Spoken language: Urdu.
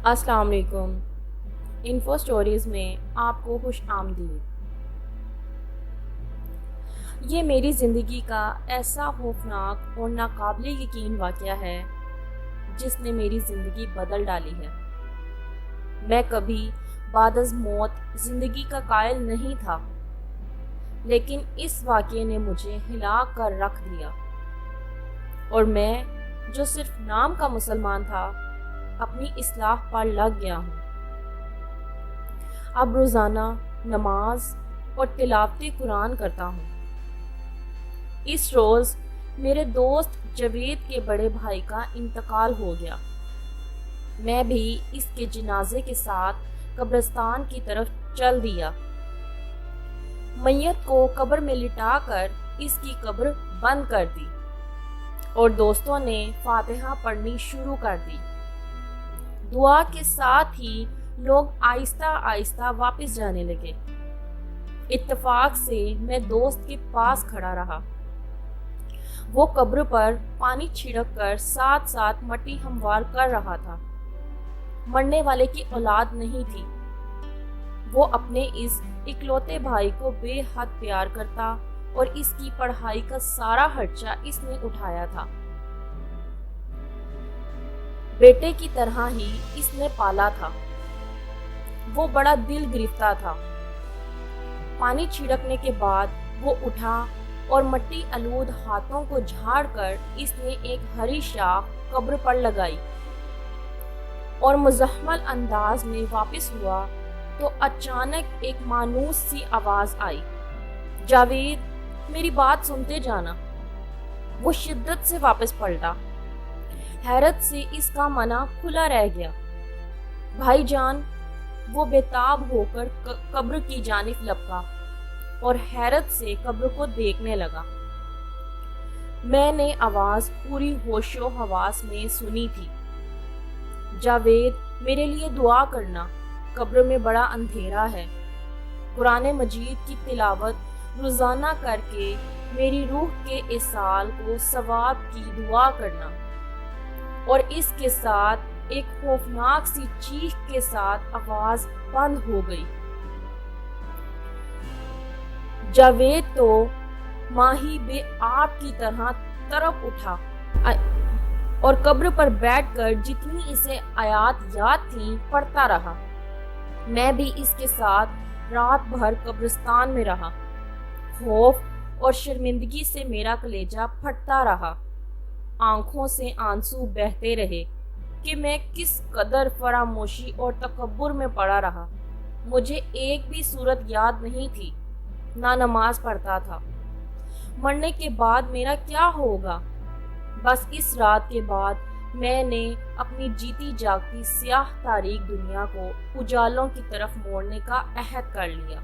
السلام علیکم۔ انفو سٹوریز میں آپ کو خوش آمدید۔ یہ میری زندگی کا ایسا خوفناک اور ناقابل یقین واقعہ ہے جس نے میری زندگی بدل ڈالی ہے۔ میں کبھی بعد از موت زندگی کا قائل نہیں تھا، لیکن اس واقعے نے مجھے ہلا کر رکھ دیا، اور میں جو صرف نام کا مسلمان تھا اپنی اصلاح پر لگ گیا ہوں۔ اب روزانہ نماز اور تلاوت قرآن کرتا ہوں۔ اس روز میرے دوست جاوید کے بڑے بھائی کا انتقال ہو گیا۔ میں بھی اس کے جنازے کے ساتھ قبرستان کی طرف چل دیا۔ میت کو قبر میں لٹا کر اس کی قبر بند کر دی اور دوستوں نے فاتحہ پڑھنی شروع کر دی۔ دعا کے ساتھ ہی لوگ آہستہ آہستہ واپس جانے لگے۔ اتفاق سے میں دوست کے پاس کھڑا رہا۔ وہ قبر پر پانی چھڑک کر ساتھ ساتھ مٹی ہموار کر رہا تھا۔ مرنے والے کی اولاد نہیں تھی۔ وہ اپنے اس اکلوتے بھائی کو بے حد پیار کرتا اور اس کی پڑھائی کا سارا خرچہ اس نے اٹھایا تھا۔ بیٹے کی طرح ہی اس نے پالا تھا۔ وہ بڑا دل گرفتہ تھا۔ پانی چھڑکنے کے بعد وہ اٹھا اور مٹی آلود ہاتھوں کو جھاڑ کر اس نے ایک ہری شاخ قبر پر لگائی اور مزمل انداز میں واپس ہوا تو اچانک ایک مانوس سی آواز آئی، جاوید میری بات سنتے جانا۔ وہ شدت سے واپس پلٹا۔ حیرت سے اس کا منہ کھلا رہ گیا۔ بھائی جان، وہ بےتاب ہو کر قبر کی جانب لپکا اور حیرت سے قبر کو دیکھنے لگا۔ میں نے آواز پوری ہوش و حواس میں سنی تھی، جاوید میرے لیے دعا کرنا، قبر میں بڑا اندھیرا ہے۔ قرآن مجید کی تلاوت روزانہ کر کے میری روح کے ایصال کو ثواب کی دعا کرنا۔ اور اس کے ساتھ ایک خوفناک سی چیخ کے ساتھ آواز بند ہو گئی۔ جاوید تو ماہی بے آب کی طرح تڑپ اٹھا اور قبر پر بیٹھ کر جتنی اسے آیات یاد تھیں پڑھتا رہا۔ میں بھی اس کے ساتھ رات بھر قبرستان میں رہا۔ خوف اور شرمندگی سے میرا کلیجہ پھٹتا رہا۔ آنکھوں سے آنسو بہتے رہے کہ میں کس قدر فراموشی اور تکبر میں پڑا رہا۔ مجھے ایک بھی صورت یاد نہیں تھی، نہ نماز پڑھتا تھا۔ مرنے کے بعد میرا کیا ہوگا؟ بس اس رات کے بعد میں نے اپنی جیتی جاگتی سیاہ تاریک دنیا کو اجالوں کی طرف موڑنے کا عہد کر لیا۔